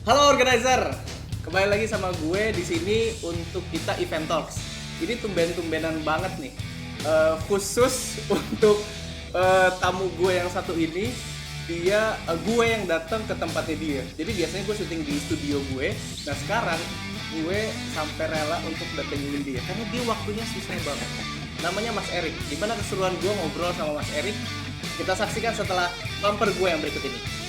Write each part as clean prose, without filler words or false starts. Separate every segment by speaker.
Speaker 1: Halo organizer, kembali lagi sama gue di sini untuk kita event talks. Ini tumben-tumbenan banget nih, khusus untuk tamu gue yang satu ini. Dia gue yang datang ke tempatnya dia. Jadi biasanya gue syuting di studio gue. Nah sekarang gue sampai rela untuk datengin dia karena dia waktunya susah banget. Namanya Mas Erik. Gimana keseruan gue ngobrol sama Mas Erik? Kita saksikan setelah bumper gue yang berikut ini.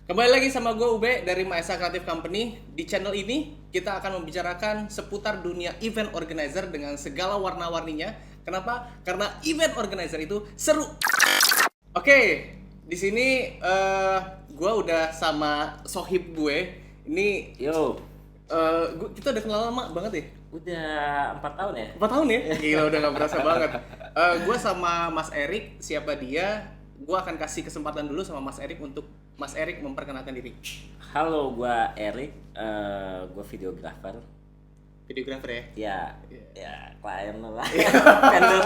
Speaker 1: Kembali lagi sama gue Ube dari Maesa Creative Company. Di channel ini kita akan membicarakan seputar dunia event organizer dengan segala warna-warninya. Kenapa? Karena event organizer itu seru. Oke, di sini gue udah sama sohib gue. Ini kita udah kenal lama banget ya?
Speaker 2: Udah 4 tahun ya?
Speaker 1: 4 tahun ya? Gila, udah gak berasa banget. Gue sama Mas Erik, siapa dia? Gue akan kasih kesempatan dulu sama Mas Erik untuk Mas Erik memperkenalkan diri.
Speaker 2: Halo, gua Erik, gua videographer.
Speaker 1: Videographer ya?
Speaker 2: Ya, klien lah. Vendor.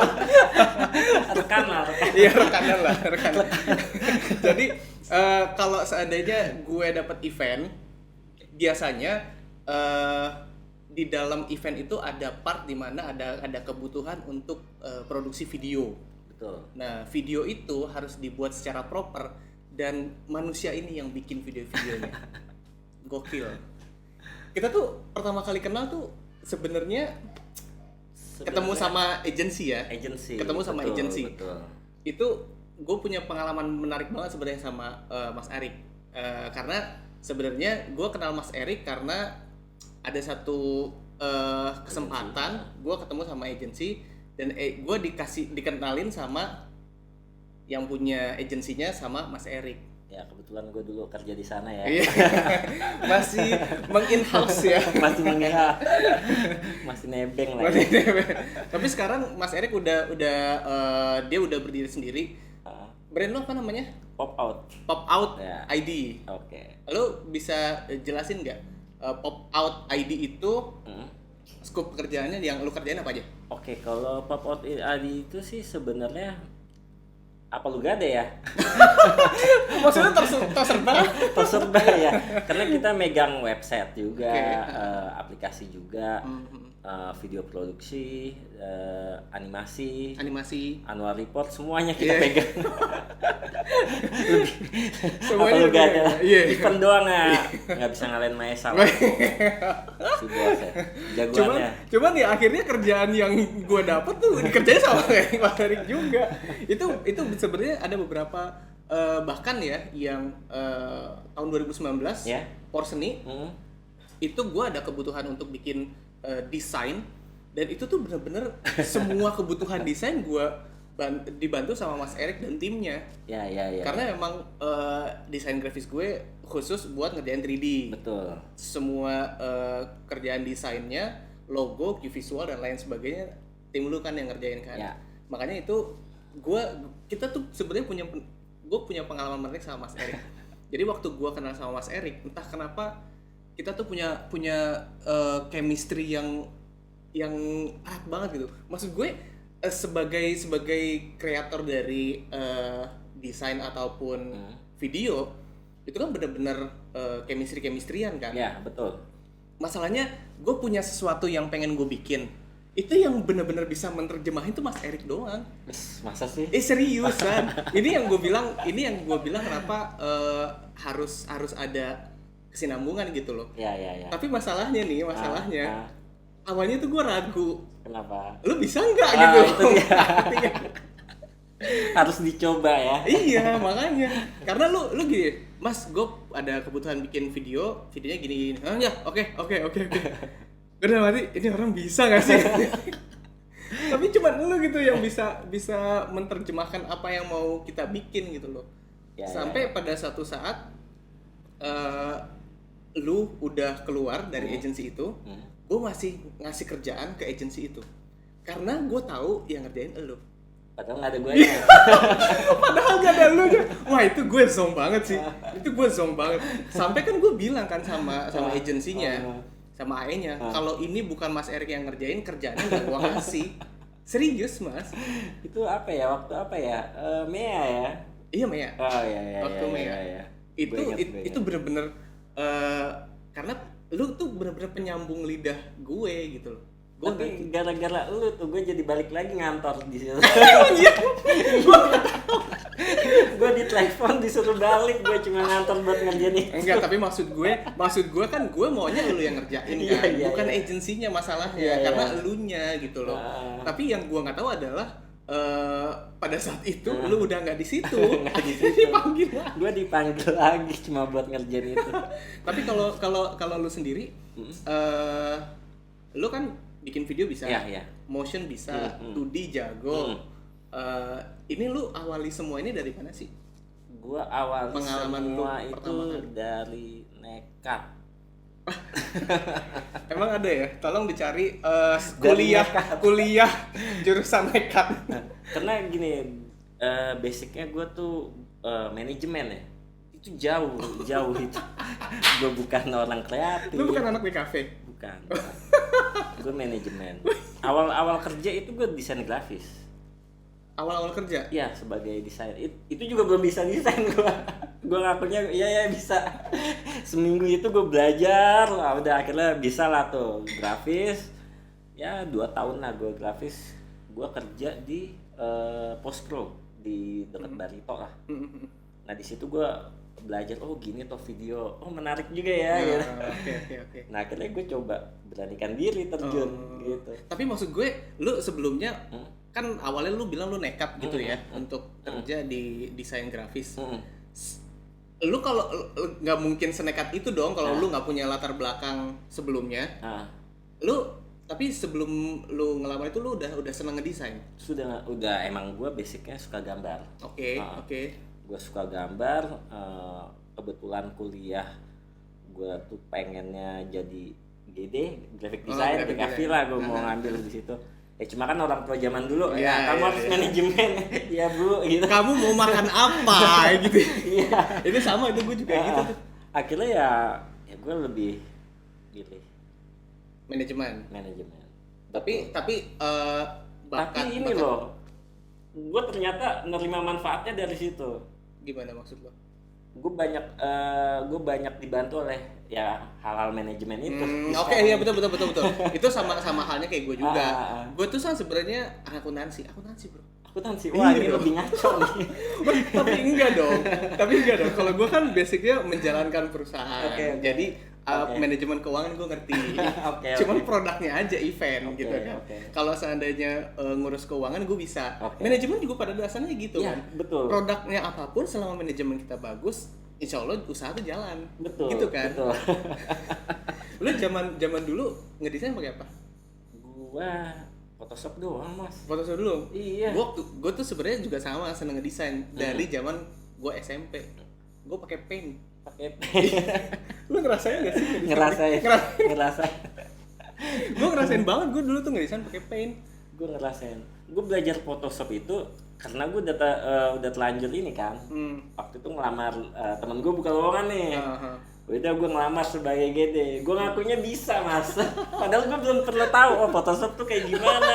Speaker 2: Rekan.
Speaker 1: Iya, rekanan. Jadi kalau seandainya gue dapat event, biasanya di dalam event itu ada part di mana ada kebutuhan untuk produksi video.
Speaker 2: Betul.
Speaker 1: Nah, video itu harus dibuat secara proper dan manusia ini yang bikin video-videonya. Gokil. Kita tuh pertama kali kenal tuh sebenarnya ketemu sama agensi ya. Ketemu sama agensi.
Speaker 2: Betul.
Speaker 1: Itu gue punya pengalaman menarik banget sebenarnya sama Mas Erik. Karena sebenarnya gue kenal Mas Erik karena ada satu kesempatan gue ketemu sama agensi dan gue dikenalin sama yang punya agensinya sama Mas Erik.
Speaker 2: Ya, kebetulan gue dulu kerja di sana ya.
Speaker 1: Masih meng-in-house ya.
Speaker 2: Masih nebeng lah.
Speaker 1: Tapi sekarang Mas Erik udah dia udah berdiri sendiri. Brand lo apa namanya?
Speaker 2: Pop Out
Speaker 1: ya. ID.
Speaker 2: Oke.
Speaker 1: Lo bisa jelasin nggak Pop Out ID itu skop pekerjaannya yang lo kerjain apa aja?
Speaker 2: Oke, kalau Pop Out ID itu sih sebenarnya apa lu gak ada ya?
Speaker 1: Maksudnya terserba
Speaker 2: ya, karena kita megang website juga, aplikasi juga, video produksi, animasi, annual report, semuanya kita pegang. Apa lu gak ada? Event doang nggak bisa ngalahin Maesa lah. Si bos ya, jagoannya.
Speaker 1: Cuman ya akhirnya kerjaan yang gue dapet tuh dikerjain sama Mas Erik juga. Itu sebenarnya ada beberapa bahkan ya yang tahun 2019 Porseni itu gue ada kebutuhan untuk bikin desain dan itu tuh bener-bener semua kebutuhan desain gue dibantu sama Mas Erik dan timnya. Ya. Karena memang desain grafis gue khusus buat ngerjain 3D.
Speaker 2: Betul. Semua
Speaker 1: kerjaan desainnya, logo, visual dan lain sebagainya tim lu kan yang ngerjain kan. Ya. Makanya itu kita tuh sebenarnya punya pengalaman menarik sama Mas Erik. Jadi waktu gue kenal sama Mas Erik, entah kenapa kita tuh punya chemistry yang erat banget gitu. Maksud gue sebagai kreator dari desain ataupun video itu kan benar-benar chemistry-chemistry-an kan.
Speaker 2: Ya, betul.
Speaker 1: Masalahnya gue punya sesuatu yang pengen gue bikin. Itu yang benar-benar bisa menerjemahin tuh Mas Erik doang.
Speaker 2: Masa sih?
Speaker 1: Seriusan. Ini yang gue bilang kenapa harus ada kesinambungan gitu loh.
Speaker 2: Ya.
Speaker 1: Tapi masalahnya awalnya tuh gue ragu.
Speaker 2: Kenapa?
Speaker 1: Lu bisa nggak gitu?
Speaker 2: Itu dia. Harus dicoba ya.
Speaker 1: Iya, makanya. Karena lu gini, Mas, gue ada kebutuhan bikin videonya gini. Ya, oke. Udah mati, ini orang bisa nggak sih? Tapi cuma lu gitu yang bisa menerjemahkan apa yang mau kita bikin gitu loh. Sampai pada satu saat lu udah keluar dari agensi itu, gue masih ngasih kerjaan ke agensi itu. Karena gue tahu yang ngerjain elu.
Speaker 2: Padahal nggak ada guanya.
Speaker 1: Padahal gak ada lu aja. Wah itu gue zonk banget sih. Itu gue zonk banget. Sampai kan gue bilang kan sama agensinya, sama AE-nya, kalau ini bukan Mas Erik yang ngerjain, kerjaannya gak gue kasih. Serius Mas.
Speaker 2: Itu apa ya? Waktu apa ya? Mea ya?
Speaker 1: Iya Mea.
Speaker 2: Oh iya.
Speaker 1: Waktu Mea.
Speaker 2: Iya.
Speaker 1: Itu bener-bener karena lu tuh bener-bener penyambung lidah gue gitu loh.
Speaker 2: Tapi gara-gara lu tuh gue jadi balik lagi ngantor di situ. Gue ditelepon disuruh balik, gue cuma ngantor buat ngerjain itu.
Speaker 1: Enggak, tapi maksud gue kan gue maunya lu yang ngerjain kan, bukan agensinya masalahnya, karena elunya gitu loh. Tapi yang gue nggak tahu adalah pada saat itu lu udah nggak di situ. Dipanggil lagi.
Speaker 2: Gue dipanggil lagi cuma buat ngerjain itu.
Speaker 1: Tapi kalau lu sendiri, lu kan bikin video bisa, motion bisa, 2D jago. Ini lu awali semua ini dari mana sih?
Speaker 2: Gua awali
Speaker 1: pengalaman
Speaker 2: semua
Speaker 1: lu
Speaker 2: itu dari nekat.
Speaker 1: Emang ada ya? Tolong dicari kuliah jurusan nekat.
Speaker 2: Karena gini, basicnya gue tuh manajemen ya. Itu jauh itu. Gue bukan orang kreatif.
Speaker 1: Lu bukan anak di kafe?
Speaker 2: Bukan. Gue manajemen. Awal kerja itu gue desain grafis.
Speaker 1: Awal kerja?
Speaker 2: Iya, sebagai desain. Itu juga belum bisa desain gue. Gue ngakunya ya bisa. Seminggu itu gue belajar, udah akhirnya bisa lah tuh grafis. Ya 2 tahun lah gue grafis. Gue kerja di Postpro di dekat Barito lah. Nah di situ gue belajar, oh gini tuh video, oh menarik juga ya. Gitu.
Speaker 1: Oke.
Speaker 2: Nah akhirnya gue coba beranikan diri terjun gitu.
Speaker 1: Tapi maksud gue, lu sebelumnya kan awalnya lu bilang lu nekat gitu ya untuk kerja di desain grafis. Lu kalau nggak mungkin senekat itu dong kalau lu nggak punya latar belakang sebelumnya. Lu tapi sebelum lu ngelamar itu lu udah seneng ngedesain?
Speaker 2: Udah emang gue basicnya suka gambar.
Speaker 1: Oke.
Speaker 2: Gue suka gambar, kebetulan kuliah gue tuh pengennya jadi GD, graphic design, DKV lah gue mau ngambil di situ. Cuma kan orang tua zaman dulu kamu harus manajemen, ya bro gitu.
Speaker 1: Kamu mau makan apa gitu? Iya. Itu sama, itu gue juga gitu tuh.
Speaker 2: Akhirnya ya gue lebih pilih
Speaker 1: manajemen. Tapi
Speaker 2: bakat ini loh, gue ternyata nerima manfaatnya dari situ.
Speaker 1: Gimana maksud lo?
Speaker 2: Gue banyak dibantu oleh ya hal-hal manajemen itu.
Speaker 1: Oke, iya betul. Itu sama halnya kayak gue juga. Gue tuh sebenarnya akuntansi bro.
Speaker 2: Akuntansi, wah ini lebih ngaco nih.
Speaker 1: Tapi enggak dong. Kalau gue kan basicnya menjalankan perusahaan. Jadi manajemen keuangan gue ngerti. Cuman produknya aja event gitu kan. Kalau seandainya ngurus keuangan gue bisa. Manajemen juga pada dasarnya gitu kan.
Speaker 2: Betul.
Speaker 1: Produknya apapun selama manajemen kita bagus, insya Allah usaha tuh jalan.
Speaker 2: Betul.
Speaker 1: Gitu kan.
Speaker 2: Betul.
Speaker 1: Lu zaman dulu ngedesain pakai apa?
Speaker 2: Gua Photoshop doang, Mas.
Speaker 1: Photoshop dulu?
Speaker 2: Iya.
Speaker 1: Gue tuh sebenarnya juga sama seneng ngedesain dari zaman gue SMP. Gue pakai Paint. Lu ngerasain gak sih?
Speaker 2: Ngerasain.
Speaker 1: Gue ngerasain banget, gue dulu tuh ngedesain pakai Paint.
Speaker 2: Gue ngerasain. Gue belajar Photoshop itu karena gue udah telanjur ini kan. Waktu itu ngelamar temen gue buka lowongan nih. Udah gue ngelamar sebagai GD. Gue ngakunya bisa, Mas. Padahal gue belum pernah tahu Photoshop tuh kayak gimana.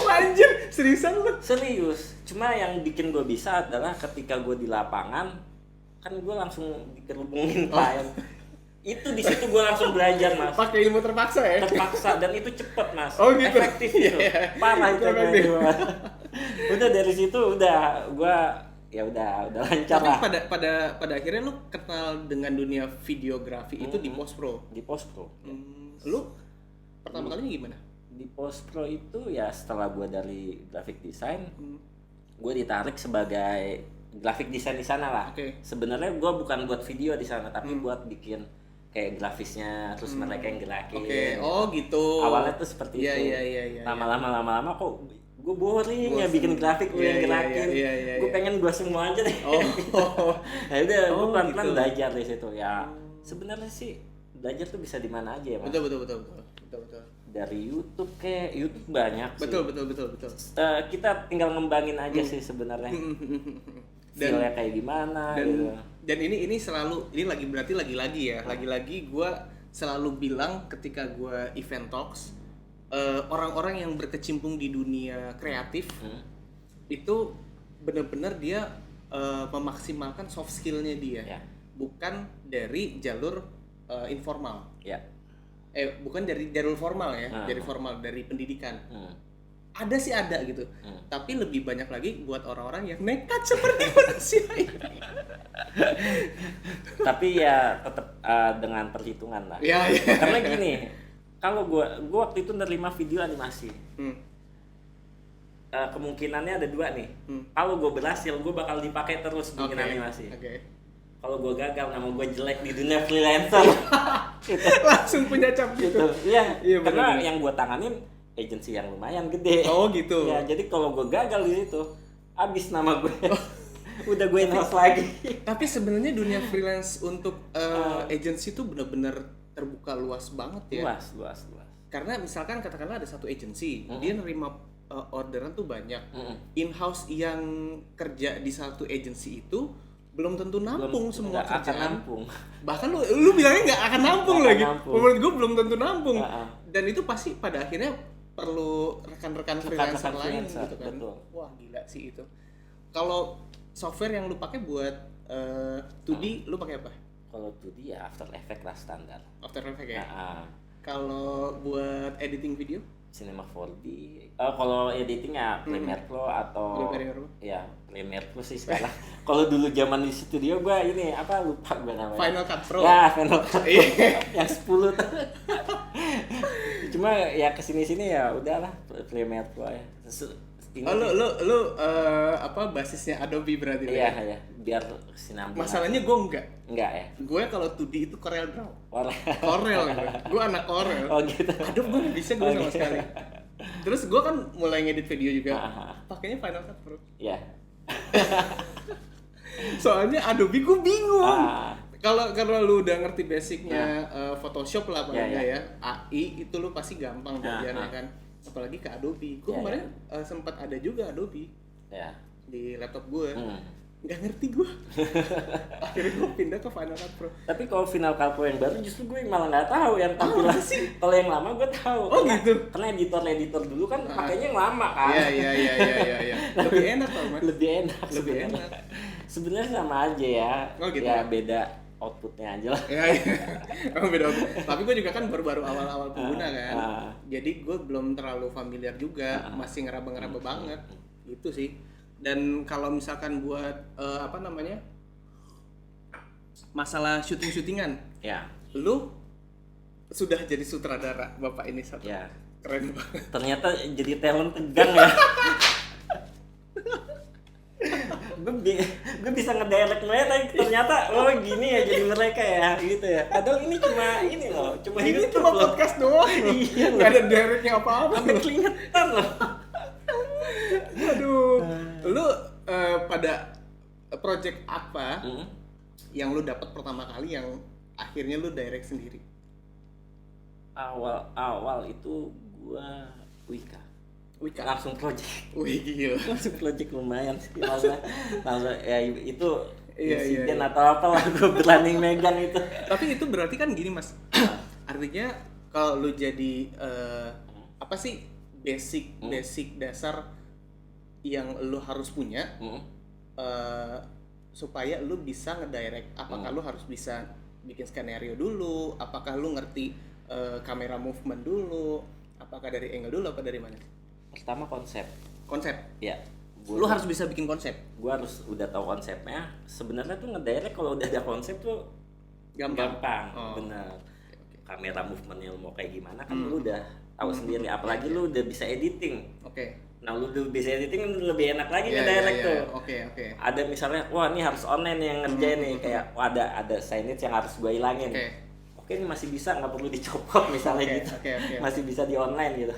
Speaker 1: Anjir, seriusan lu?
Speaker 2: Serius. Cuma yang bikin gue bisa adalah ketika gue di lapangan, kan gue langsung dikerubungin klien. Itu di situ gue langsung belajar, Mas.
Speaker 1: Pakai ilmu terpaksa ya?
Speaker 2: Terpaksa, dan itu cepet, Mas.
Speaker 1: Oh gitu?
Speaker 2: Efektif itu. Parah itu. Udah dari situ udah gue ya udah lancar lah.
Speaker 1: Tapi pada akhirnya lu kenal dengan dunia videografi itu di Postpro.
Speaker 2: Di Postpro.
Speaker 1: Lu pertama kalinya gimana?
Speaker 2: Di Postpro itu ya setelah gue dari graphic design, gue ditarik sebagai graphic design di sana lah. Sebenarnya gue bukan buat video di sana, tapi buat bikin kayak grafisnya, terus mereka yang gerakin.
Speaker 1: Oh gitu.
Speaker 2: Awalnya tuh seperti itu.
Speaker 1: Iya.
Speaker 2: Lama-lama kok gue boring ya bikin grafik, gue yang gerakin. Gue pengen gue semua aja deh. Ya udah, gue pelan-pelan gitu. Belajar di situ ya. Sebenarnya sih belajar tuh bisa di mana aja ya, Mas.
Speaker 1: Betul.
Speaker 2: dari YouTube kayak YouTube banyak sih.
Speaker 1: Betul.
Speaker 2: Kita tinggal ngembangin aja sih sebenarnya. Feel-nya kayak gimana gitu.
Speaker 1: Dan ini selalu ini lagi-lagi ya. Lagi-lagi gue selalu bilang ketika gue event talks, orang-orang yang berkecimpung di dunia kreatif itu benar-benar dia memaksimalkan soft skill-nya dia, bukan dari jalur informal. Bukan dari jalur formal ya, dari pendidikan. Ada gitu. Tapi lebih banyak lagi buat orang-orang yang nekat seperti manusia ini.
Speaker 2: Tapi ya tetap dengan perhitungan lah.
Speaker 1: Ya.
Speaker 2: Karena gini, kalau gua waktu itu nerima video animasi. Kemungkinannya ada 2 nih. Kalau gue berhasil, gue bakal dipakai terus bikin animasi. Kalau gue gagal, nama gue jelek di dunia freelancer. Gitu.
Speaker 1: Langsung punya cap gitu.
Speaker 2: Iya, karena yang gue tanganin agensi yang lumayan gede.
Speaker 1: Oh gitu.
Speaker 2: Ya, jadi kalau gue gagal di situ, habis nama gue. Udah gue in-house lagi.
Speaker 1: Tapi sebenarnya dunia freelance untuk agensi itu benar-benar terbuka luas banget ya.
Speaker 2: Luas.
Speaker 1: Karena misalkan katakanlah ada satu agensi, dia nerima orderan tuh banyak. In-house yang kerja di satu agensi itu belum tentu nampung semua kerjaan. Bahkan lu bilangnya nggak akan nampung lagi. Menurut gue belum tentu nampung. Dan itu pasti pada akhirnya perlu rekan-rekan freelancer lain gitu kan.
Speaker 2: Betul.
Speaker 1: Wah gila sih itu. Kalau software yang lu pakai buat 2D lu pakai apa?
Speaker 2: Kalau 2D ya After Effects lah standar.
Speaker 1: After Effects ya. Kalau buat editing video?
Speaker 2: Cinema 4D. Kalau editing ya Premiere Pro atau Premiere Pro sih sekarang. Kalau dulu zaman di studio gua ini lupa gua namanya.
Speaker 1: Final Cut Pro.
Speaker 2: Ya, Final Cut Pro. Yang 10 tuh. Cuma ya kesini-sini ya udahlah Premiere Pro ya.
Speaker 1: Lu basisnya Adobe berarti?
Speaker 2: Iya. Biar sinambung.
Speaker 1: Masalahnya gue enggak
Speaker 2: ya.
Speaker 1: Gue kalau 2D itu Corel Draw.
Speaker 2: Corel.
Speaker 1: Gue anak Corel.
Speaker 2: Oh gitu.
Speaker 1: Aduh gue nggak bisa sama sekali. Terus gue kan mulai ngedit video juga. Pakainya Final Cut Pro.
Speaker 2: Iya.
Speaker 1: Soalnya Adobe gue bingung. Kalau lu udah ngerti basicnya Photoshop lah ya. AI itu lu pasti gampang belajarnya kan. Apalagi ke Adobe. Gue kemarin sempat ada juga Adobe di laptop gue. Nggak ngerti gue. Akhirnya gue pindah ke Final Cut Pro.
Speaker 2: Tapi kalau Final Cut Pro yang baru justru gue malah nggak tahu yang tampilan sih. Kalau yang lama gue tahu.
Speaker 1: Oh gitu.
Speaker 2: Karena editor dulu kan pakainya yang lama kan.
Speaker 1: Iya. Lebih enak tau mas.
Speaker 2: Lebih enak. Sebenarnya sama aja ya.
Speaker 1: Oh gitu.
Speaker 2: Ya beda outputnya aja lah.
Speaker 1: Iya. Beda output. Tapi gue juga kan baru-baru awal-awal pengguna kan. Jadi gue belum terlalu familiar juga. Masih ngeraba-ngeraba banget. Gitu sih. Dan kalau misalkan buat masalah syuting-syutingan, lu sudah jadi sutradara bapak ini satu.
Speaker 2: Ya.
Speaker 1: Keren banget.
Speaker 2: Ternyata jadi talent tegang ya. gue bisa ngedirect mereka, ternyata gini ya jadi mereka ya gitu ya. Padahal ini cuma
Speaker 1: ini cuma podcast doang.
Speaker 2: Iya,
Speaker 1: nggak ada directnya apa-apa.
Speaker 2: Sampai keringetan loh.
Speaker 1: Aduh, lu pada project apa yang lu dapat pertama kali yang akhirnya lu direct sendiri?
Speaker 2: Awal itu gua Wika. Langsung project.
Speaker 1: Wih gila.
Speaker 2: Langsung project lumayan sih. Langsung ya itu insiden atau apa lah gua berani megang itu.
Speaker 1: Tapi itu berarti kan gini mas. Artinya kalau lu jadi apa sih basic dasar yang lu harus punya supaya lu bisa ngedirect. Apakah lu harus bisa bikin skenario dulu, apakah lu ngerti kamera movement dulu, apakah dari angle dulu apa dari mana?
Speaker 2: Pertama konsep ya.
Speaker 1: Lu harus bisa bikin konsep.
Speaker 2: Gua harus udah tahu konsepnya. Sebenarnya tuh ngedirect kalau udah ada konsep tuh gampang. Bener. Kamera movementnya mau kayak gimana kan lu udah tahu sendiri. Apalagi lu udah bisa editing. Nah lu udah bisa editing lebih enak lagi ngedirect tuh. Ada misalnya ini harus online yang ngerjain nih, kayak ada signage yang harus gua hilangin. Oke ini masih bisa, nggak perlu dicopot misalnya gitu. Masih bisa di online gitu.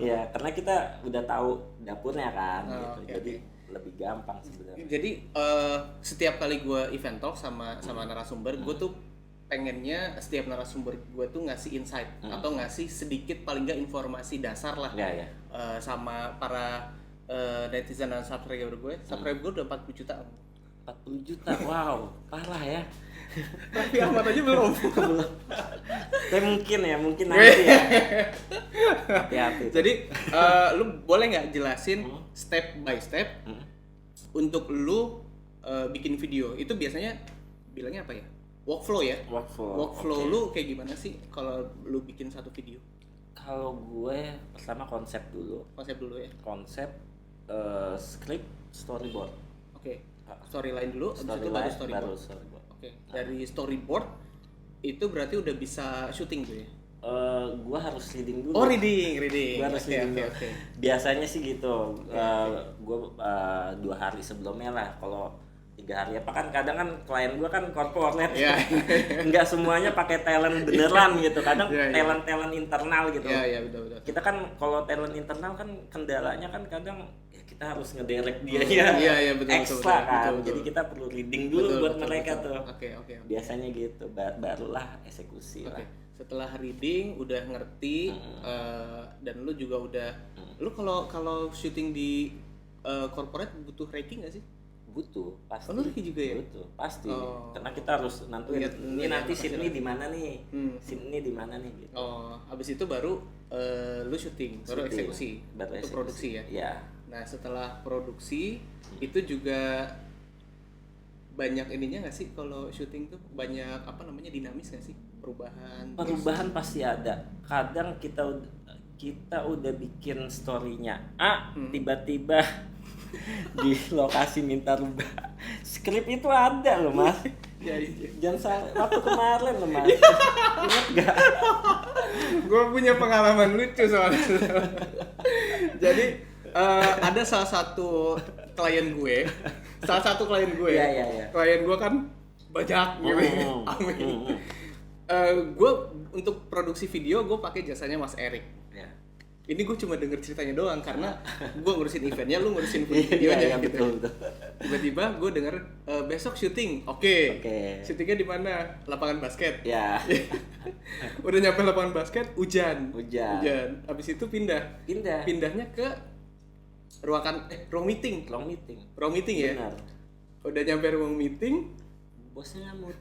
Speaker 2: Ya karena kita udah tahu dapurnya kan gitu. Jadi lebih gampang sebenarnya.
Speaker 1: Jadi setiap kali gue event talk sama narasumber, gue tuh pengennya setiap narasumber gue tuh ngasih insight atau ngasih sedikit paling nggak informasi dasar lah sama para netizen dan subscriber gue. Subscriber gue udah 40 juta.
Speaker 2: 40 juta, wow, parah ya.
Speaker 1: Tapi Ahmad aja belum.
Speaker 2: Tapi mungkin nanti ya. Hati-hati.
Speaker 1: Jadi lu boleh nggak jelasin step by step untuk lu bikin video? Itu biasanya bilangnya apa ya? Workflow ya? Workflow okay. Lu kayak gimana sih kalau lu bikin satu video?
Speaker 2: Kalau gue pertama konsep dulu ya. Konsep, script, storyboard.
Speaker 1: Oke. Storyline dulu, habis itu baru storyboard. Oke. Dari storyboard itu berarti udah bisa syuting tuh ya?
Speaker 2: Gue harus reading dulu.
Speaker 1: Oh, reading.
Speaker 2: Gue harus reading dulu. Okay. Biasanya sih gitu. Gue 2 hari sebelumnya lah. Kalau 3 hari apa kan kadang kan klien gue kan corporate. Yeah. Nggak semuanya pakai talent beneran gitu. Kadang talent internal gitu.
Speaker 1: Iya, betul.
Speaker 2: Kita kan kalau talent internal kan kendalanya kan kadang ya kita harus ngederek dianya.
Speaker 1: Iya, betul.
Speaker 2: Ekstra kan.
Speaker 1: Betul.
Speaker 2: Jadi kita perlu reading dulu buat mereka tuh.
Speaker 1: Oke.
Speaker 2: Biasanya gitu. Barulah eksekusi lah.
Speaker 1: Setelah reading udah ngerti dan lu juga udah lu kalau syuting di corporate butuh ranking nggak sih?
Speaker 2: Butuh, pasti.
Speaker 1: Oh, lu juga ya?
Speaker 2: Butuh, pasti. Karena kita harus nentuin ini nanti scene ini di mana nih? Scene ini di mana nih gitu.
Speaker 1: Oh, habis itu baru lu syuting, baru eksekusi. Itu produksi ya?
Speaker 2: Iya.
Speaker 1: Nah, setelah produksi itu juga banyak ininya nggak sih kalau syuting tuh banyak dinamis nggak sih
Speaker 2: perubahan pasti ada. Kadang kita udah bikin story-nya tiba-tiba di lokasi minta rubah skrip itu ada loh mas. Jangan salah, waktu kemarin loh mas. Ingat gak?
Speaker 1: Gue punya pengalaman lucu soalnya. Jadi ada salah satu klien gue.
Speaker 2: Iya.
Speaker 1: Klien gue kan banyak gitu. Amin. Gue untuk produksi video gue pakai jasanya Mas Erik. Ya. Ini gue cuma denger ceritanya doang karena gue ngurusin eventnya, lu ngurusin videonya gitu. Betul. Tiba-tiba gue denger besok syuting. Oke. Syutingnya di mana? Lapangan basket.
Speaker 2: Ya.
Speaker 1: Udah nyampe lapangan basket, hujan. Habis itu pindahnya ke ruang meeting. Ruang meeting ya.
Speaker 2: Benar.
Speaker 1: Udah nyampe ruang meeting,
Speaker 2: bosnya ngamuk.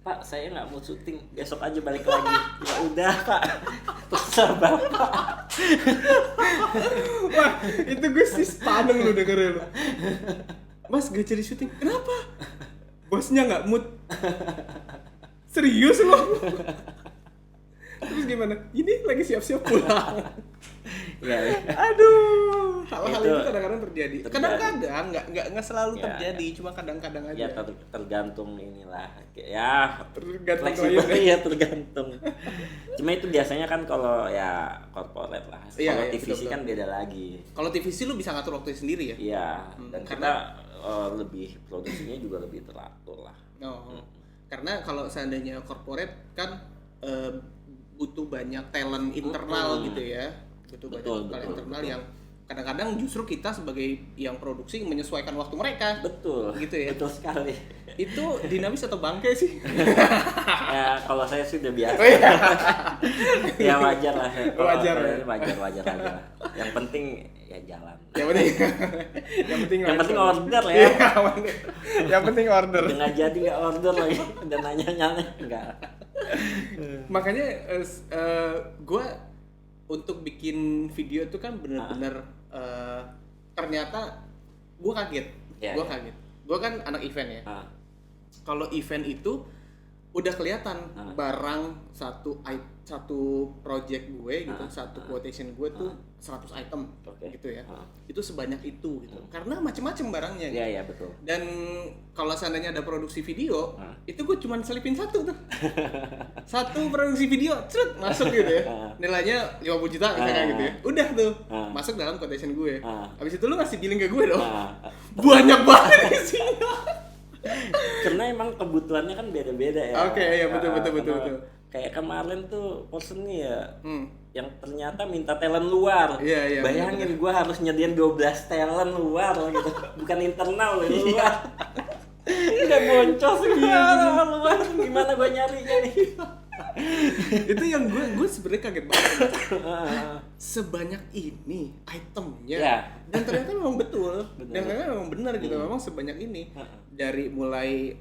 Speaker 2: Pak, saya nggak mau syuting, besok aja balik lagi. Ya udah Pak, terserah Bapak.
Speaker 1: Wah, itu gue sih padeng lu dengerin lu. Mas gak jadi syuting, kenapa? Bosnya nggak mood. Serius lu? Terus gimana? Ini lagi siap-siap pulang.
Speaker 2: Ya.
Speaker 1: Aduh, hal-hal itu kadang-kadang terjadi. Kadang-kadang nggak selalu terjadi, cuma kadang-kadang aja.
Speaker 2: Ya tergantung inilah. Ya tergantung. Cuma itu biasanya kan kalau ya corporate lah. Kalau TVC kan beda lagi.
Speaker 1: Kalau TVC lu bisa ngatur waktu sendiri ya?
Speaker 2: Iya. Dan karena kita lebih produksinya juga lebih teratur lah.
Speaker 1: Karena kalau seandainya corporate kan butuh banyak talent internal gitu ya. Betul. Internal yang kadang-kadang justru kita sebagai yang produksi menyesuaikan waktu mereka.
Speaker 2: Betul.
Speaker 1: Gitu ya.
Speaker 2: Betul sekali.
Speaker 1: Itu dinamis atau bangke sih?
Speaker 2: Ya kalau saya sih udah biasa. Ya wajar lah. Wajar aja. Yang penting ya jalan.
Speaker 1: Yang penting order
Speaker 2: ya.
Speaker 1: Yang penting order.
Speaker 2: Nggak jadi nggak order lagi. Dan nanya enggak.
Speaker 1: Makanya gue untuk bikin video itu kan benar-benar ternyata gue kaget. Gue kan anak event ya. Kalau event itu udah kelihatan barang satu project gue gitu, satu quotation gue tuh 100 item gitu ya. Itu sebanyak itu gitu. Karena macam-macam barangnya. Gitu.
Speaker 2: Iya, betul.
Speaker 1: Dan kalau seandainya ada produksi video, itu gue cuma selipin satu tuh. Satu produksi video, cerut masuk gitu ya. Nilainya 50 juta misalnya gitu ya. Udah tuh, masuk dalam quotation gue. Habis itu lu ngasih billing ke gue dong. Banyak banget isinya.
Speaker 2: Karena emang kebutuhannya kan beda-beda ya.
Speaker 1: Oke, ya betul.
Speaker 2: Kayak kemarin tuh person nih ya, yang ternyata minta talent luar.
Speaker 1: Iya,
Speaker 2: bayangin gue harus nyediain 12 talent luar gitu, bukan internal luar. Nggak boncos gimana gue nyarinya nih.
Speaker 1: Itu yang gue sebenarnya kaget banget. Sebanyak ini itemnya, dan ternyata memang betul. Dan ternyata memang benar gitu, memang sebanyak ini. Dari mulai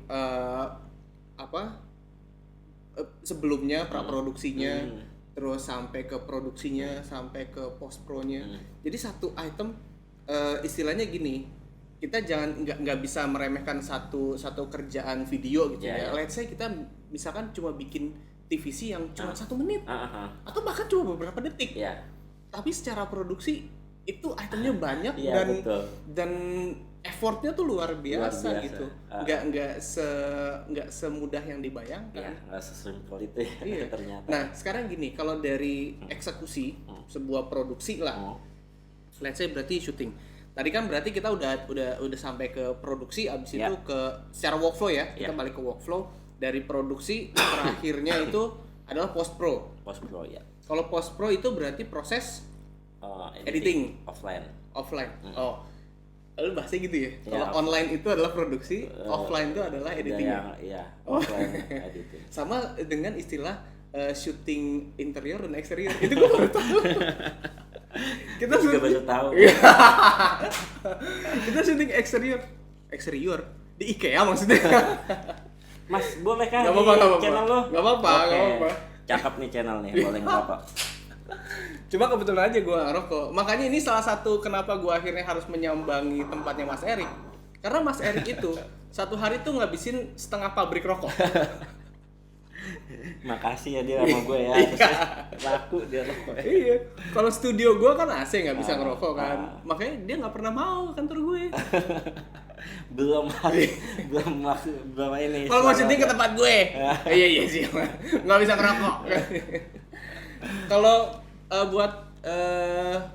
Speaker 1: sebelumnya praproduksinya, terus sampai ke produksinya, sampai ke post pro-nya. Jadi satu item istilahnya gini, kita nggak bisa meremehkan satu kerjaan video gitu ya. Let's say kita misalkan cuma bikin TVC yang cuma 1 menit atau bahkan cuma beberapa detik. Tapi secara produksi itu itemnya banyak dan effortnya tuh luar biasa gitu. Nggak semudah yang dibayangkan.
Speaker 2: Nggak sesimpel itu ya, ternyata.
Speaker 1: Nah sekarang gini, kalau dari eksekusi sebuah produksi lah, let's say berarti syuting. Tadi kan berarti kita udah sampai ke produksi, abis itu ke secara workflow ya. Kita balik ke workflow. Dari produksi terakhirnya itu adalah post pro.
Speaker 2: Post pro ya.
Speaker 1: Kalau post pro itu berarti proses editing
Speaker 2: offline.
Speaker 1: Oh, lalu bahasanya gitu ya. Kalau online itu adalah produksi, offline itu adalah editing.
Speaker 2: Offline editing.
Speaker 1: Sama dengan istilah syuting interior dan eksterior. Itu gue baru tahu. Kita
Speaker 2: juga baru tahu.
Speaker 1: Kita syuting eksterior di IKEA maksudnya.
Speaker 2: Mas, boleh kan channel lo?
Speaker 1: Gak apa-apa.
Speaker 2: Cakep nih channel nih, boleh ngerokok.
Speaker 1: Cuma kebetulan aja gue ngerokok. Makanya ini salah satu kenapa gue akhirnya harus menyambangi tempatnya Mas Erik. Karena Mas Erik itu satu hari tuh ngabisin setengah pabrik rokok.
Speaker 2: Makasih ya dia sama gue ya. Laku dia rokok.
Speaker 1: Iya. Kalau studio gue kan AC nggak bisa ngerokok kan. Makanya dia nggak pernah mau ke kantor gue.
Speaker 2: belum ini.
Speaker 1: Kalau mau syuting ke tempat gue. Iya sih. Nggak bisa ngerokok. Kalau buat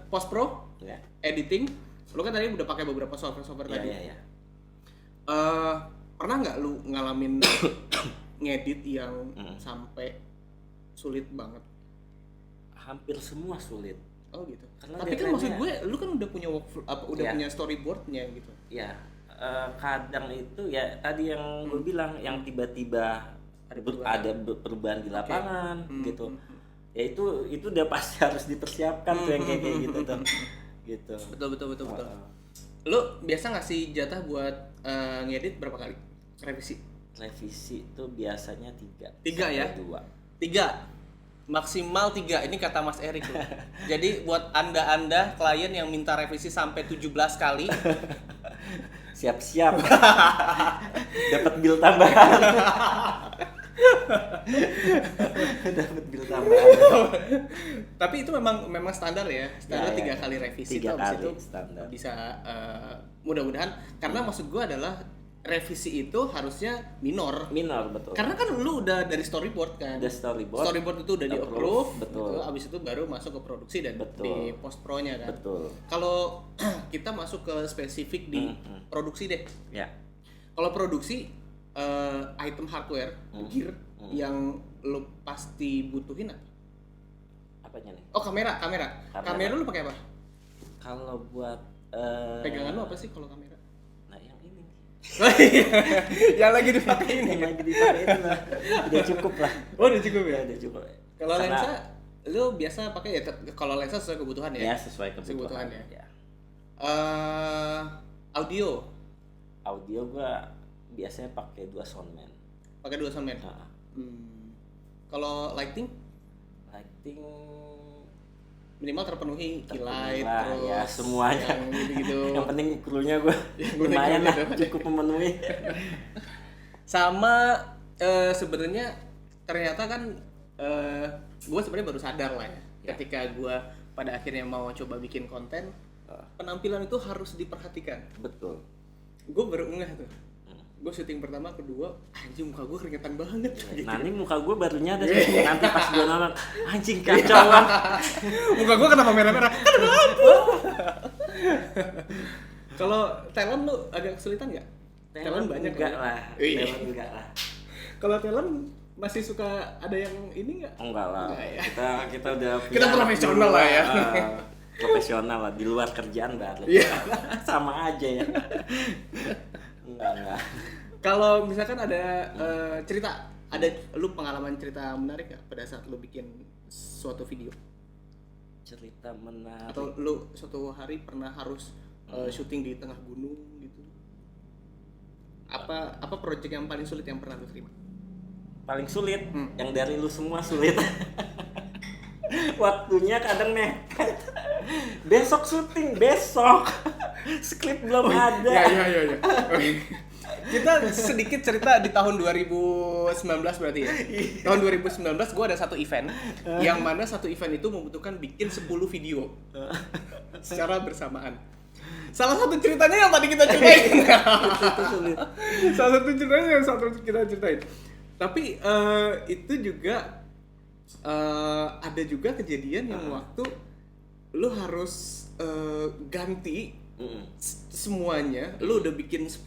Speaker 1: post pro, editing, lu kan tadi udah pakai beberapa software tadi.
Speaker 2: Iya.
Speaker 1: Pernah nggak lu ngalamin ngedit yang sampai sulit banget?
Speaker 2: Hampir semua sulit.
Speaker 1: Oh gitu.
Speaker 2: Karena
Speaker 1: tapi kan maksud gue, lu kan udah punya punya storyboardnya gitu.
Speaker 2: Iya. Kadang itu ya tadi yang gue bilang, yang tiba-tiba ada perubahan di lapangan gitu. Ya itu udah pasti harus dipersiapkan tuh yang kayak gitu tuh. Gitu.
Speaker 1: Betul. Lu biasa ngasih jatah buat ngedit berapa kali? Revisi
Speaker 2: itu biasanya 3
Speaker 1: ya? 3 maksimal 3, ini kata Mas Erik loh. Jadi buat anda klien yang minta revisi sampai 17 kali
Speaker 2: siap-siap dapat bill tambahan.
Speaker 1: Tapi itu memang standar ya, standar 3 kali revisi.
Speaker 2: 3 kali
Speaker 1: itu
Speaker 2: standar.
Speaker 1: Bisa mudah-mudahan, karena maksud gue adalah revisi itu harusnya minor,
Speaker 2: betul.
Speaker 1: Karena kan lu udah dari storyboard kan. Storyboard itu udah di-approve, betul. Abis itu baru masuk ke produksi dan di post pro-nya kan.
Speaker 2: Betul.
Speaker 1: Kalau kita masuk ke spesifik di produksi deh.
Speaker 2: Ya.
Speaker 1: Kalau produksi item hardware, gear yang lu pasti butuhin apa?
Speaker 2: Apanya nih?
Speaker 1: Oh, kamera. Kamera lu pakai apa?
Speaker 2: Kalau buat
Speaker 1: pegangan lu apa sih kalau kamera? Yang lagi dipakai ini.
Speaker 2: Itu lah. Udah cukup lah.
Speaker 1: Oh, udah cukup ya?
Speaker 2: Udah cukup.
Speaker 1: Kalau lensa lu biasa pakai ya, kalau lensa sesuai kebutuhan ya?
Speaker 2: Ya, sesuai kebutuhan ya. Audio gua biasanya pakai 2 soundman.
Speaker 1: Kalau lighting minimal terpenuhi keylight terus
Speaker 2: ya semuanya
Speaker 1: gitu.
Speaker 2: Yang penting krunya gue lumayan lah, cukup memenuhi.
Speaker 1: Sama sebenarnya ternyata kan gue sebenarnya baru sadar lah ya. Ketika gue pada akhirnya mau coba bikin konten, penampilan itu harus diperhatikan.
Speaker 2: Betul.
Speaker 1: Gue baru ngeh tuh. Gue syuting pertama, kedua, anjing muka gue keringetan banget.
Speaker 2: Gitu. Nah ini muka gue baru nyadar nanti pas gue nonton, anjing kacau kan.
Speaker 1: Muka gue kenapa merah-merah? Kan ada lampu. Kalau talent lu agak kesulitan nggak? Talent banyak
Speaker 2: enggak lah. Talent enggak lah.
Speaker 1: Kalau talent masih suka ada yang ini nggak?
Speaker 2: Enggak lah.
Speaker 1: Ya.
Speaker 2: Kita udah
Speaker 1: kita profesional lah ya.
Speaker 2: Profesional lah, di luar kerjaan baru. Sama aja ya. Enggak.
Speaker 1: Kalau misalkan ada cerita, ada lu pengalaman cerita menarik nggak pada saat lu bikin suatu video?
Speaker 2: Cerita menarik.
Speaker 1: Atau lu suatu hari pernah harus syuting di tengah gunung gitu? Apa project yang paling sulit yang pernah lu terima?
Speaker 2: Paling sulit, yang dari lu semua sulit. Waktunya kadang mepet. Besok syuting, besok. Skrip belum ada.
Speaker 1: Ya. Kita sedikit cerita di tahun 2019 berarti ya. Tahun 2019 gue ada satu event yang mana satu event itu membutuhkan bikin 10 video secara bersamaan. Salah satu ceritanya yang tadi kita ceritain.
Speaker 2: Itu sulit.
Speaker 1: Salah satu ceritanya yang kita ceritain. Tapi itu juga ada juga kejadian yang waktu lu harus ganti semuanya. Lu udah bikin 10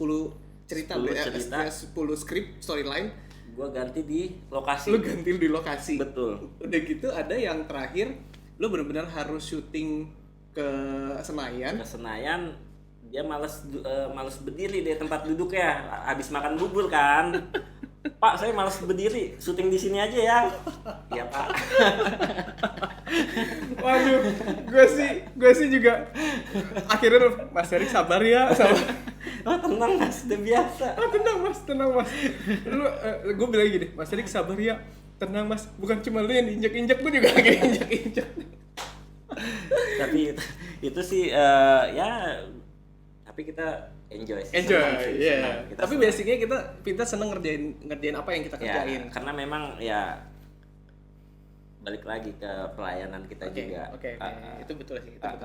Speaker 1: cerita. 10 skrip storyline.
Speaker 2: Gua ganti di lokasi.
Speaker 1: Lu ganti di lokasi.
Speaker 2: Betul.
Speaker 1: Udah gitu ada yang terakhir lu benar-benar harus syuting ke Senayan.
Speaker 2: Dia males berdiri di tempat duduk ya. Habis makan bubur kan. Pak, saya malas berdiri, syuting di sini aja ya. Iya, Pak.
Speaker 1: Waduh, gue sih juga akhirnya Mas Erik sabar ya, sabar.
Speaker 2: Oh, tenang Mas, udah biasa.
Speaker 1: Tenang Mas. Lu gue bilang gini, Mas Erik sabar ya. Tenang Mas, bukan cuma lu yang diinjak-injak, gue juga lagi injak-injak.
Speaker 2: Tapi itu sih tapi kita enjoy,
Speaker 1: yeah. Tapi basicnya kita seneng ngerjain apa yang kita kerjain.
Speaker 2: Ya, karena memang ya balik lagi ke pelayanan kita juga.
Speaker 1: Oke. Itu betul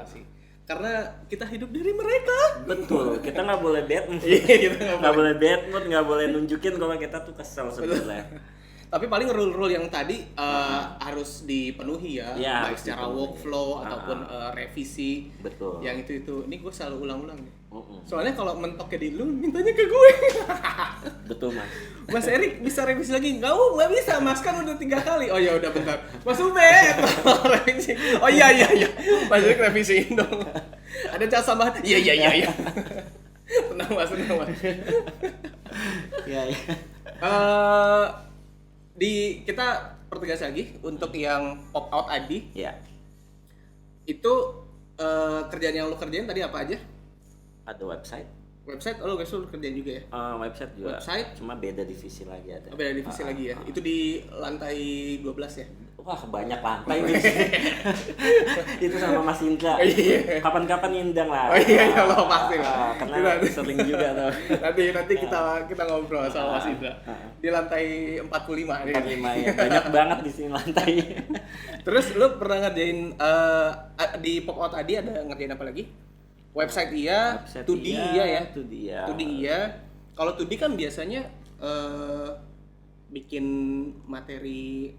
Speaker 1: sih. Karena kita hidup dari mereka.
Speaker 2: Betul. Kita nggak boleh bad mood. Nggak boleh bad mood, nggak boleh nunjukin kalau kita tuh kesel sebenarnya.
Speaker 1: Tapi paling rule-rule yang tadi harus dipenuhi ya baik secara workflow ataupun revisi.
Speaker 2: Betul.
Speaker 1: Yang itu. Ini gue selalu ulang-ulang nih. Soalnya kalau mentoknya di lu, mintanya ke gue.
Speaker 2: Betul Mas.
Speaker 1: Mas Erik bisa revisi lagi? Nggak bisa Mas, kan udah 3 kali. Oh ya udah bentar. Mas Ube revisi. Oh iya. Mas Erik revisiin dong. Ada cat tambahan? Iya. Tenang Mas.
Speaker 2: Iya.
Speaker 1: Kita pertegas lagi untuk yang pop out Adi.
Speaker 2: Ya.
Speaker 1: Itu kerjaan yang lu kerjain tadi apa aja?
Speaker 2: Ada website.
Speaker 1: Lu kerjain juga ya?
Speaker 2: Website juga. Cuma beda divisi lagi ada.
Speaker 1: Beda divisi lagi ya. Itu di lantai 12 ya?
Speaker 2: Wah, banyak lantai nih. Itu sama Mas Indra. Kapan-kapan ngundang lah.
Speaker 1: Oh iya, lo pasti lah.
Speaker 2: Karena sering juga tuh.
Speaker 1: Nanti kita ngobrol sama Mas Indra. Di lantai 45
Speaker 2: ya. Banyak banget di sini lantai.
Speaker 1: Terus lu pernah ngerjain di Pop Out Adi ada ngerjain apa lagi? Website iya, 2D iya ya. 2D iya. Kalau 2D kan biasanya bikin materi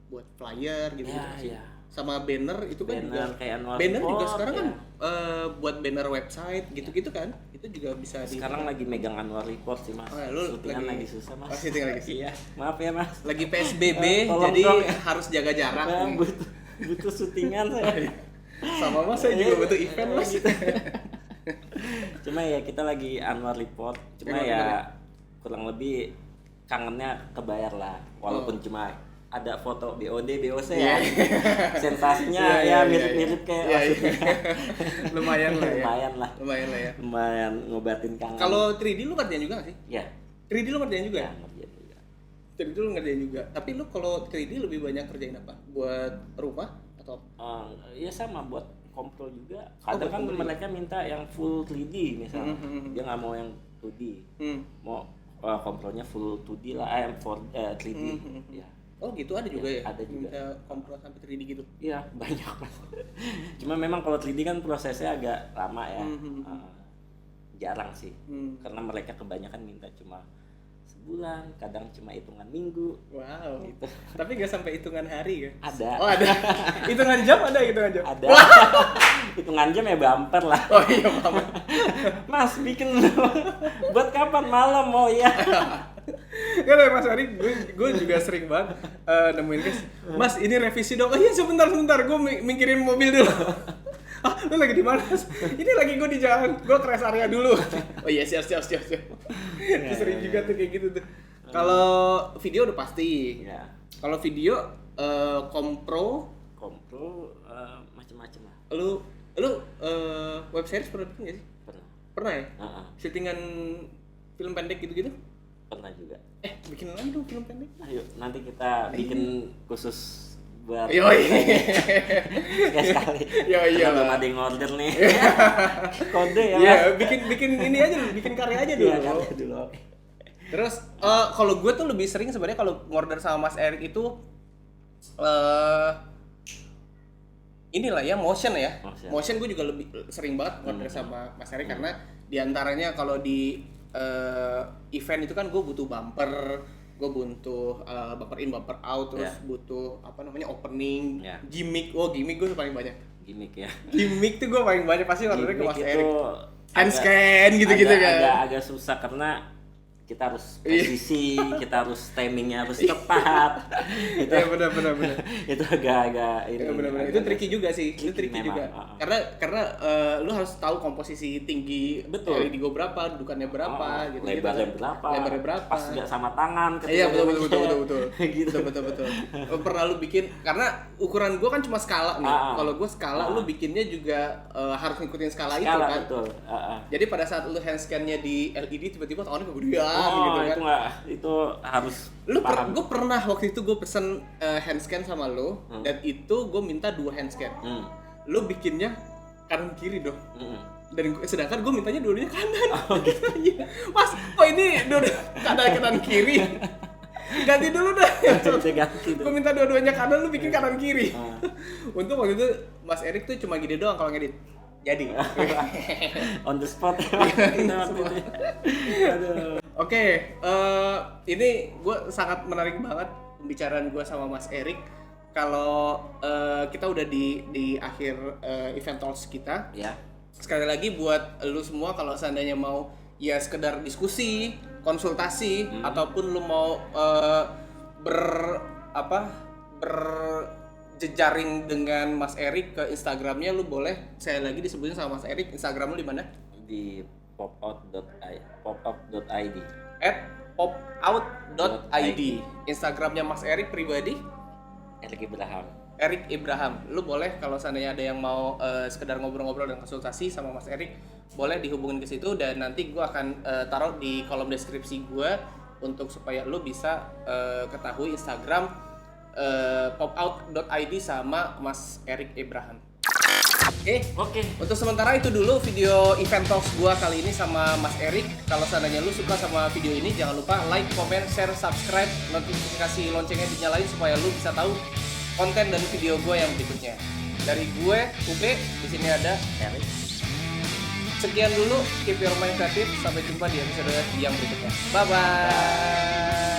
Speaker 1: buat flyer gitu sih.
Speaker 2: Ya.
Speaker 1: Sama banner itu kan juga
Speaker 2: banner
Speaker 1: juga sekarang kan buat banner website gitu-gitu kan. Itu juga bisa
Speaker 2: sekarang lagi megang annual report sih Mas. Syutingan lagi susah Mas.
Speaker 1: Syuting lagi sih.
Speaker 2: Iya. Maaf ya Mas.
Speaker 1: Lagi PSBB jadi harus jaga jarak.
Speaker 2: Butuh syutingan saya.
Speaker 1: Sama Mas saya juga butuh event Mas.
Speaker 2: Gitu. Cuma ya kita lagi annual report. Cuma ya kurang lebih kangennya kebayar lah. Walaupun cuma ada foto BOD, BOC ya. Sensasinya mirip-mirip kayak
Speaker 1: lumayan lah ya.
Speaker 2: Lumayan ngobatin kangen.
Speaker 1: Kalau 3D lu ngerjain juga gak sih?
Speaker 2: Iya.
Speaker 1: 3D lu ngerjain juga?
Speaker 2: Ya, ngerjain juga.
Speaker 1: 3D lu ngerjain juga. Tapi lu kalau 3D lebih banyak kerjain apa? Buat rumah atau?
Speaker 2: Iya sama buat kompro juga. Kadang kan mereka minta yang full 3D misalnya. Dia nggak mau yang 2D. Mau kompronya full 2D lah, 3D. Ya.
Speaker 1: Oh gitu, ada juga ya?
Speaker 2: Ada juga.
Speaker 1: Minta kompro sampai 3D gitu?
Speaker 2: Iya, banyak Mas. Cuma memang kalau 3D kan prosesnya agak lama ya. Jarang sih. Karena mereka kebanyakan minta cuma sebulan, kadang cuma hitungan minggu.
Speaker 1: Wow.
Speaker 2: Gitu.
Speaker 1: Tapi nggak sampai hitungan hari ya?
Speaker 2: Ada.
Speaker 1: Oh ada. Hitungan jam ada hitungan jam?
Speaker 2: Ada. Hitungan jam ya bumper lah.
Speaker 1: Oh iya bumper.
Speaker 2: Mas bikin buat kapan malam mau ya?
Speaker 1: Kan Mas Ari, gue juga sering banget nemuin guys. Mas ini revisi dong. Oh iya sebentar, gue mikirin mobil dulu. Lu lagi di mana? Ini lagi gue di jalan, gue ke rest area dulu. Oh iya siap. Sering juga tuh kayak gitu tuh. Kalau video udah pasti.
Speaker 2: Ya.
Speaker 1: Kalau video kompro
Speaker 2: macam-macam lah.
Speaker 1: lu web series pernah bikin gak sih? Pernah ya? Syutingan film pendek gitu-gitu?
Speaker 2: Pernah juga.
Speaker 1: Bikin lagi dong film pendek.
Speaker 2: Ayo nanti kita bikin khusus buat sekali.
Speaker 1: Iya.
Speaker 2: Belum ada yang order nih. Kode ya.
Speaker 1: Iya, bikin ini aja dulu, bikin karya aja dulu.
Speaker 2: Iya, karya dulu.
Speaker 1: Terus kalau gue tuh lebih sering sebenarnya kalau ngorder sama Mas Erik itu inilah ya motion ya. Motion gue juga lebih sering banget ngorder sama Mas Erik karena diantaranya kalau di event itu kan gue butuh bumper, gue butuh bumper in bumper out, terus butuh opening, gimmick. Gimmick gue paling banyak. Gimmick tuh gue paling banyak pasti ordernya ke Mas Erik. Handscan gitu-gitu kan.
Speaker 2: Agak susah karena kita harus presisi, kita harus timingnya harus tepat. Itu
Speaker 1: benar.
Speaker 2: Itu agak ini.
Speaker 1: Benar. Itu tricky juga sih. Itu tricky
Speaker 2: memang,
Speaker 1: juga. Karena lu harus tahu komposisi tinggi LED gue berapa, dudukannya berapa, gitu.
Speaker 2: Lebarnya berapa. Pas nggak sama tangan.
Speaker 1: Iya betul.
Speaker 2: Gitu.
Speaker 1: Betul. Pernah lu bikin karena ukuran gue kan cuma skala nih. Kalau gue skala, lu bikinnya juga harus ngikutin skala itu kan.
Speaker 2: Betul.
Speaker 1: Jadi pada saat lu handscan-nya di LED tiba-tiba tangannya kegedean gitu kan.
Speaker 2: Itu harus
Speaker 1: Gue pernah waktu itu gue pesen handscan sama lo dan itu gue minta 2 handscan. Lo bikinnya kanan kiri dong. Dan sedangkan gue mintanya dua-duanya kanan. Gitu. Mas, ini kanan kiri. Ganti dulu dah. Gue minta dua-duanya kanan, lu bikin kanan kiri. Untung waktu itu Mas Erik tuh cuma gini doang kalau ngedit. Jadi
Speaker 2: on the spot.
Speaker 1: Oke, ini gue sangat menarik banget pembicaraan gue sama Mas Erik. Kalau kita udah di akhir event talks kita.
Speaker 2: Ya.
Speaker 1: Sekali lagi buat lu semua kalau seandainya mau ya sekedar diskusi, konsultasi ataupun lu mau berjejaring dengan Mas Erik ke Instagramnya, lu boleh saya lagi disebutin sama Mas Erik. Instagram lu di mana?
Speaker 2: Di popout.id
Speaker 1: @popout.id. Instagramnya Mas Erik pribadi Erik Ibrahim. Lu boleh kalau seandainya ada yang mau sekedar ngobrol-ngobrol dan konsultasi sama Mas Erik, boleh dihubungin ke situ dan nanti gue akan taruh di kolom deskripsi gue untuk supaya lu bisa ketahui Instagram popout.id sama Mas Erik Ibrahim. Oke. Untuk sementara itu dulu video event talks gua kali ini sama Mas Erik. Kalau seandainya lu suka sama video ini, jangan lupa like, comment, share, subscribe, notifikasi loncengnya dinyalain supaya lu bisa tahu konten dan video gua yang berikutnya. Dari gue, Ube, di sini ada Erik. Sekian dulu, keep your mind creative. Sampai jumpa di episode yang berikutnya. Bye bye.